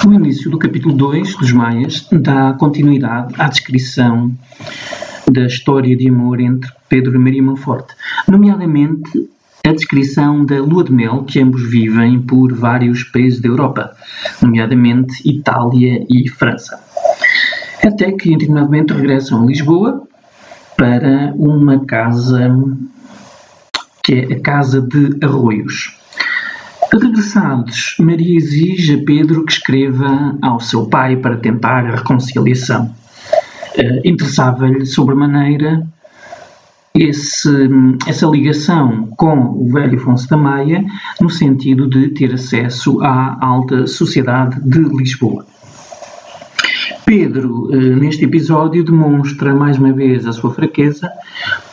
O início do capítulo 2 dos Maias dá continuidade à descrição da história de amor entre Pedro e Maria Monforte, nomeadamente a descrição da lua de mel que ambos vivem por vários países da Europa, nomeadamente Itália e França. Até que, em determinado momento, regressam a Lisboa para uma casa que é a Casa de Arroios. Regressados, Maria exige a Pedro que escreva ao seu pai para tentar a reconciliação. Interessava-lhe sobremaneira essa ligação com o velho Afonso da Maia, no sentido de ter acesso à alta sociedade de Lisboa. Pedro, neste episódio, demonstra mais uma vez a sua fraqueza,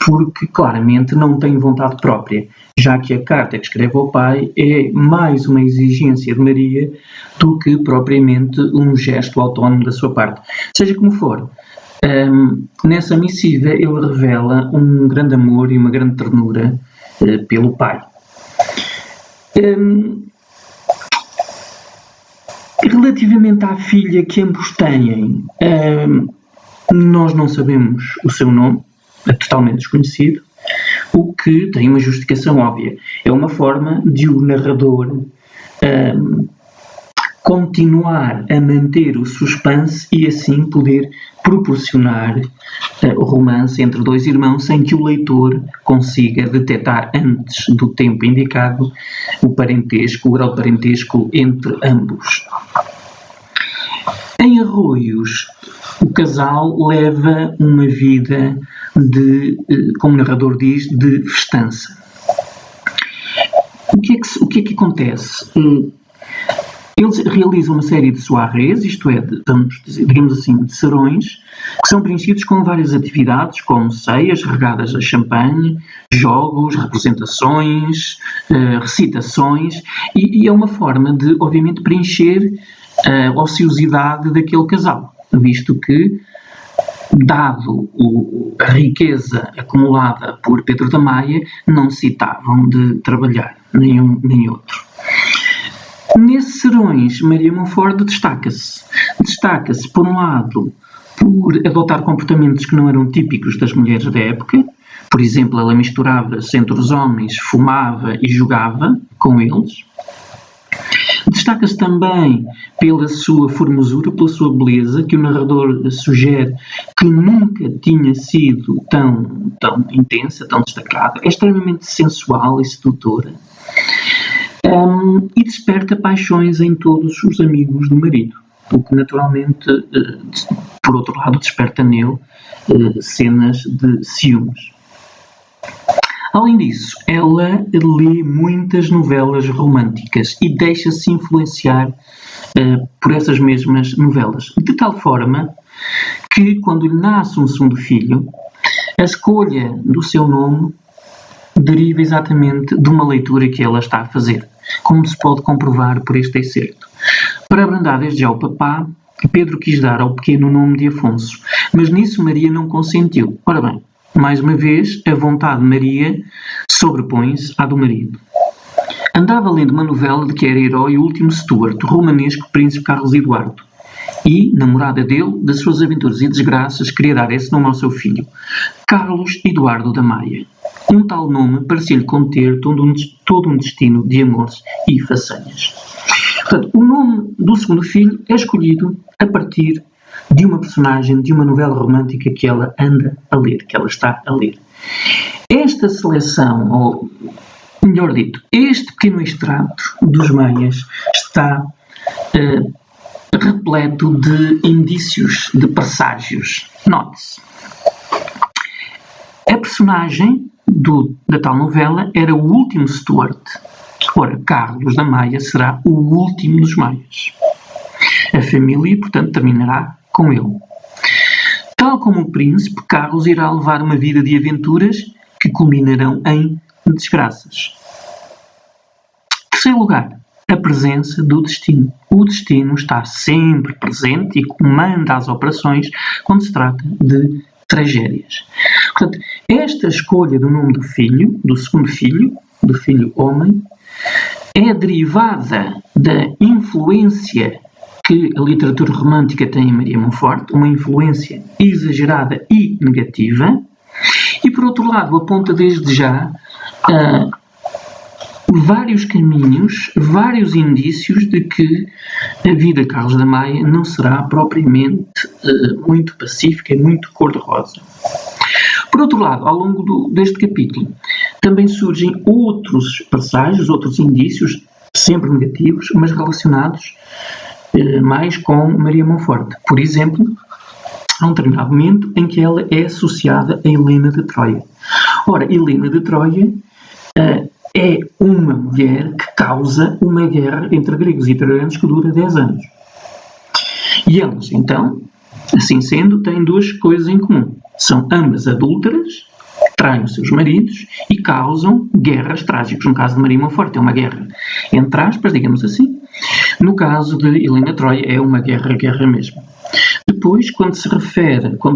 porque claramente não tem vontade própria, já que a carta que escreve ao pai é mais uma exigência de Maria do que propriamente um gesto autónomo da sua parte. Seja como for, nessa missiva ele revela um grande amor e uma grande ternura pelo pai. Relativamente à filha que ambos têm, nós não sabemos o seu nome, é totalmente desconhecido, o que tem uma justificação óbvia. É uma forma de o narrador continuar a manter o suspense e assim poder proporcionar o romance entre dois irmãos sem que o leitor consiga detectar antes do tempo indicado o grau de parentesco entre ambos. Em Arroios, o casal leva uma vida de, como o narrador diz, de festança. O que é que acontece? Eles realizam uma série de soirées, isto é, digamos assim, de serões, que são preenchidos com várias atividades, como ceias regadas a champanhe, jogos, representações, recitações, e é uma forma de, obviamente, preencher a ociosidade daquele casal, visto que, dado a riqueza acumulada por Pedro da Maia, não citavam de trabalhar nenhum nem outro. Nesses serões, Maria Monforte destaca-se. Destaca-se, por um lado, por adotar comportamentos que não eram típicos das mulheres da época. Por exemplo, ela misturava-se entre os homens, fumava e jogava com eles. Destaca-se também pela sua formosura, pela sua beleza, que o narrador sugere que nunca tinha sido tão intensa, tão destacada. É extremamente sensual e sedutora. E desperta paixões em todos os amigos do marido, o que naturalmente, por outro lado, desperta nele cenas de ciúmes. Além disso, ela lê muitas novelas românticas e deixa-se influenciar por essas mesmas novelas, de tal forma que, quando lhe nasce um segundo filho, a escolha do seu nome deriva exatamente de uma leitura que ela está a fazer, como se pode comprovar por este excerto. Para abrandar desde já o papá, Pedro quis dar ao pequeno o nome de Afonso, mas nisso Maria não consentiu. Ora bem, mais uma vez, a vontade de Maria sobrepõe-se à do marido. Andava lendo uma novela de que era herói o último Stuart, o romanesco príncipe Carlos Eduardo, e, namorada dele, das suas aventuras e desgraças, queria dar esse nome ao seu filho, Carlos Eduardo da Maia. Um tal nome parecia-lhe conter todo um destino de amores e façanhas. Portanto, o nome do segundo filho é escolhido a partir de uma personagem de uma novela romântica que ela anda a ler, que ela está a ler. Esta seleção, ou melhor dito, este pequeno extrato dos Maias está repleto de indícios, de presságios. Note-se. A personagem da tal novela era o último Stuart. Ora, Carlos da Maia será o último dos Maias. A família, portanto, terminará com ele. Tal como o príncipe, Carlos irá levar uma vida de aventuras que culminarão em desgraças. Terceiro lugar, a presença do destino. O destino está sempre presente e comanda as operações quando se trata de tragédias. Portanto, esta escolha do nome do filho, do segundo filho, do filho homem, é derivada da influência que a literatura romântica tem em Maria Monforte, uma influência exagerada e negativa, e por outro lado aponta desde já vários caminhos, vários indícios de que a vida de Carlos da Maia não será propriamente muito pacífica e muito cor-de-rosa. Por outro lado, ao longo deste capítulo, também surgem outros presságios, outros indícios, sempre negativos, mas relacionados mais com Maria Monforte. Por exemplo, há um determinado momento em que ela é associada a Helena de Troia. Ora, Helena de Troia é uma mulher que causa uma guerra entre gregos e troianos que dura 10 anos. E elas, então, assim sendo, têm duas coisas em comum. São ambas adúlteras, traem os seus maridos e causam guerras trágicas. No caso de Maria Monforte é uma guerra entre aspas, digamos assim. No caso de Helena de Troia é uma guerra mesmo. Depois, quando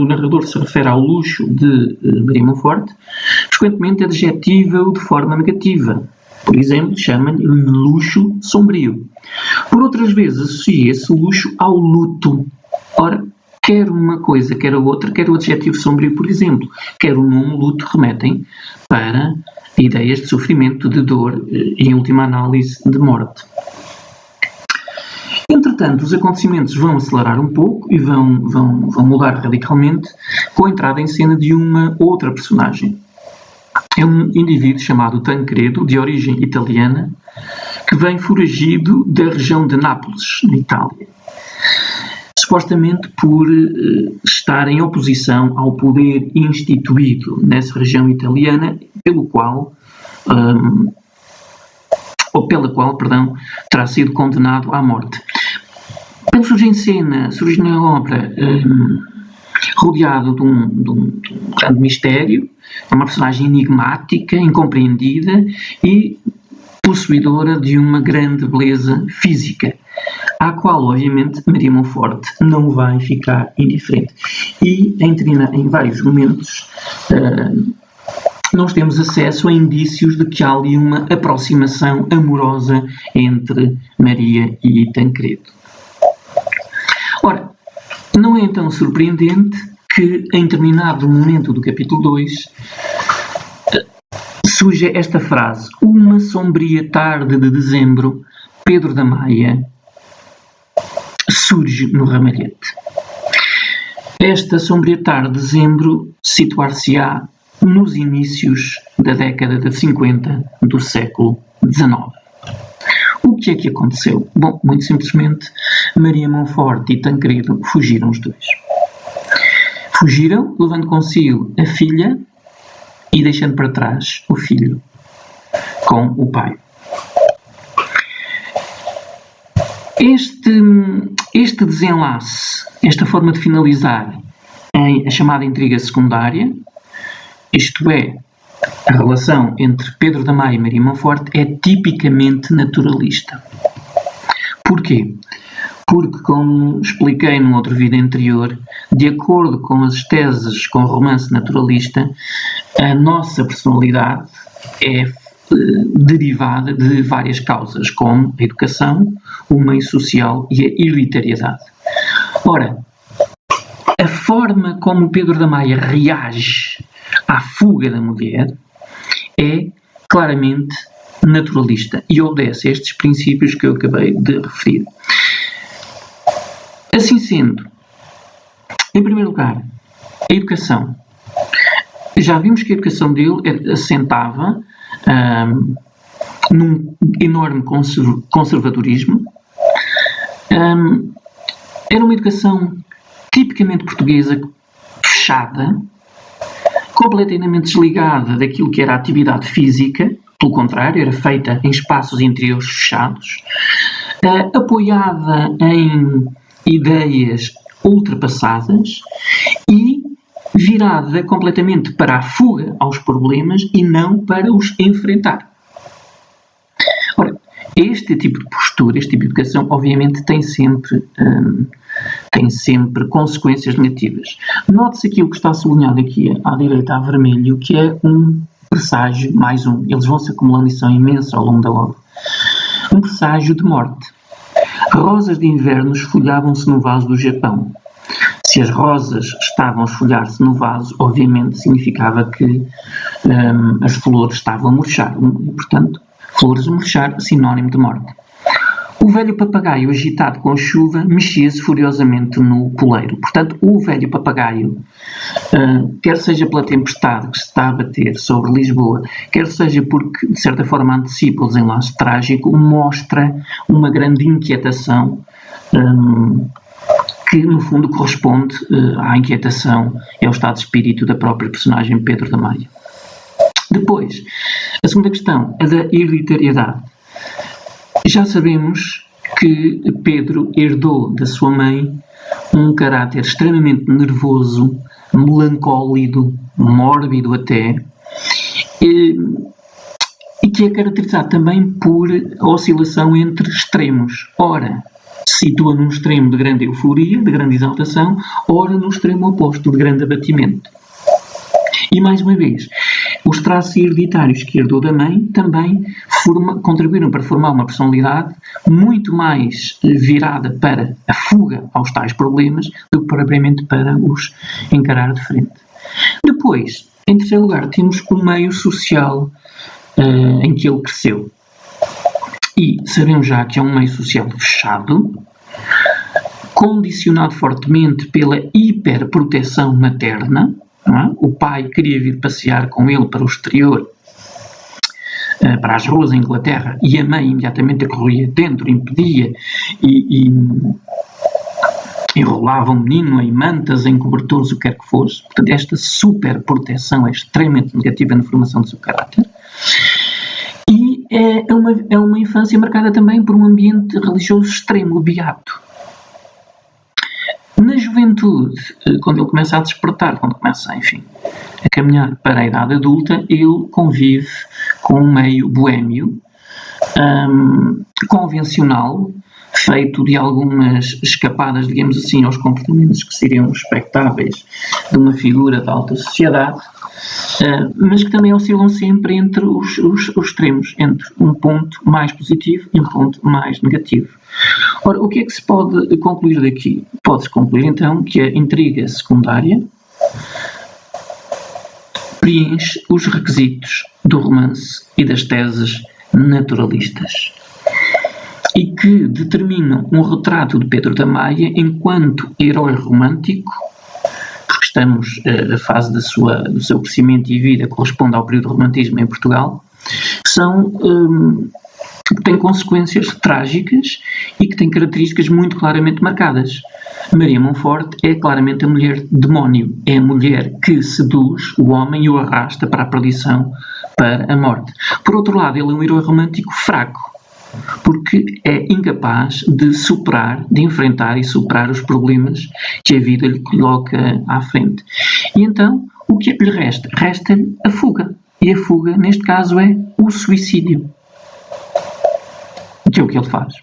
o narrador se refere ao luxo de Maria Monforte, frequentemente adjetiva-o de forma negativa. Por exemplo, chama-lhe luxo sombrio. Por outras vezes, associa esse luxo ao luto. Ora, quer uma coisa, quer a outra, quer o adjetivo sombrio, por exemplo, quer o nome luto, remetem para ideias de sofrimento, de dor e, em última análise, de morte. Entretanto, os acontecimentos vão acelerar um pouco e vão mudar radicalmente com a entrada em cena de uma outra personagem. É um indivíduo chamado Tancredo, de origem italiana, que vem foragido da região de Nápoles, na Itália, supostamente por estar em oposição ao poder instituído nessa região italiana, pela qual terá sido condenado à morte. Ele surge na obra rodeado de um grande mistério, é uma personagem enigmática, incompreendida e possuidora de uma grande beleza física, à qual, obviamente, Maria Monforte não vai ficar indiferente. E, em vários momentos, nós temos acesso a indícios de que há ali uma aproximação amorosa entre Maria e Tancredo. Ora, não é então surpreendente que, em determinado momento do capítulo 2, surge esta frase: uma sombria tarde de dezembro, Pedro da Maia surge no ramalhete. Esta sombria tarde de dezembro situar-se-á nos inícios da década de 50 do século XIX. O que é que aconteceu? Bom, muito simplesmente, Maria Monforte e Tancredo fugiram os dois. Fugiram, levando consigo a filha e deixando para trás o filho com o pai. Este desenlace, esta forma de finalizar a chamada intriga secundária, isto é, a relação entre Pedro da Maia e Maria Monforte, é tipicamente naturalista. Porquê? Porque, como expliquei num outro vídeo anterior, de acordo com as teses com o romance naturalista, a nossa personalidade é derivada de várias causas, como a educação, o meio social e a hereditariedade. Ora, a forma como Pedro da Maia reage à fuga da mulher é claramente naturalista e obedece a estes princípios que eu acabei de referir. Assim sendo, em primeiro lugar, a educação. Já vimos que a educação dele assentava num enorme conservadorismo. Era uma educação tipicamente portuguesa, fechada, completamente desligada daquilo que era a atividade física, pelo contrário, era feita em espaços interiores fechados, apoiada em ideias ultrapassadas e virada completamente para a fuga aos problemas e não para os enfrentar. Ora, este tipo de postura, este tipo de educação, obviamente tem sempre consequências negativas. Note-se aquilo que está sublinhado aqui à direita a vermelho, que é um presságio mais um. Eles vão se acumulando e são imensos ao longo da obra. Um presságio de morte. Rosas de inverno esfolhavam-se no vaso do Japão. Se as rosas estavam a esfolhar-se no vaso, obviamente significava que as flores estavam a murchar. E, portanto, flores a murchar, sinónimo de morte. O velho papagaio, agitado com a chuva, mexia-se furiosamente no poleiro. Portanto, o velho papagaio, quer seja pela tempestade que se está a bater sobre Lisboa, quer seja porque, de certa forma, antecipa o desenlace trágico, mostra uma grande inquietação que, no fundo, corresponde à inquietação e ao estado de espírito da própria personagem Pedro da Maia. Depois, a segunda questão é da hereditariedade. Já sabemos que Pedro herdou da sua mãe um caráter extremamente nervoso, melancólico, mórbido até, e que é caracterizado também por oscilação entre extremos. Ora, se situa num extremo de grande euforia, de grande exaltação, ora no extremo oposto, de grande abatimento. E, mais uma vez, os traços hereditários que herdou da mãe também contribuíram para formar uma personalidade muito mais virada para a fuga aos tais problemas do que propriamente para os encarar de frente. Depois, em terceiro lugar, temos o meio social em que ele cresceu. E sabemos já que é um meio social fechado, condicionado fortemente pela hiperproteção materna. O pai queria vir passear com ele para o exterior, para as ruas da Inglaterra, e a mãe imediatamente corria dentro, impedia e enrolava o menino em mantas, em cobertores, o que quer que fosse. Portanto, esta superproteção é extremamente negativa na formação do seu caráter. E é uma infância marcada também por um ambiente religioso extremo, beato. Na juventude, quando ele começa a despertar, quando começa, a caminhar para a idade adulta, ele convive com um meio boémio, convencional, feito de algumas escapadas, digamos assim, aos comportamentos que seriam expectáveis de uma figura da alta sociedade, mas que também oscilam sempre entre os extremos, entre um ponto mais positivo e um ponto mais negativo. Ora, o que é que se pode concluir daqui? Pode-se concluir, então, que a intriga secundária preenche os requisitos do romance e das teses naturalistas e que determinam um retrato de Pedro da Maia enquanto herói romântico, porque estamos a fase do seu crescimento e vida corresponde ao período do romantismo em Portugal, que tem consequências trágicas e que tem características muito claramente marcadas. Maria Monforte é claramente a mulher demónio, é a mulher que seduz o homem e o arrasta para a perdição, para a morte. Por outro lado, ele é um herói romântico fraco, porque é incapaz de enfrentar e superar os problemas que a vida lhe coloca à frente. E então, o que é que lhe resta? Resta-lhe a fuga. E a fuga, neste caso, é o suicídio. Que é o que ele faz.